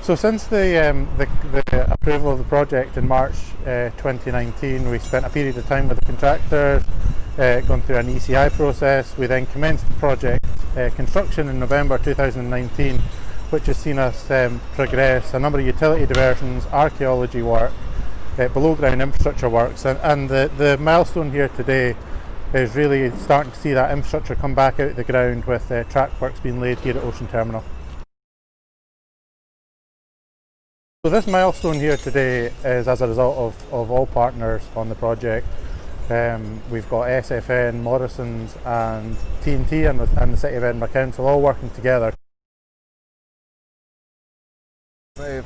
So since the approval of the project in March 2019, we spent a period of time with the contractors, gone through an ECI process. We then commenced the project construction in November 2019, which has seen us progress a number of utility diversions, archaeology work, below ground infrastructure works, and the milestone here today is really starting to see that infrastructure come back out of the ground with track works being laid here at Ocean Terminal. So this milestone here today is as a result of all partners on the project. We've got SFN, Morrison's and TNT and the City of Edinburgh Council all working together.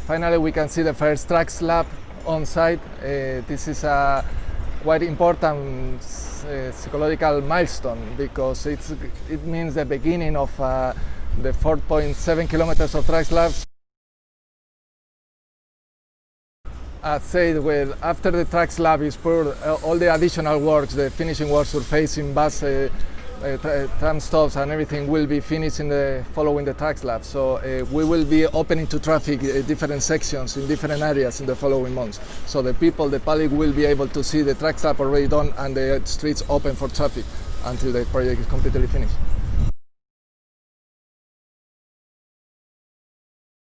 Finally we can see the first track slab on site. This is a quite important psychological milestone because it means the beginning of the 4.7 kilometers of track slabs. As said, after the track slab is poured, all the additional works, the finishing works, surfacing, bus, tram stops and everything will be finished following the track slab. So we will be opening to traffic different sections in different areas in the following months. So the public will be able to see the track slab already done and the streets open for traffic until the project is completely finished.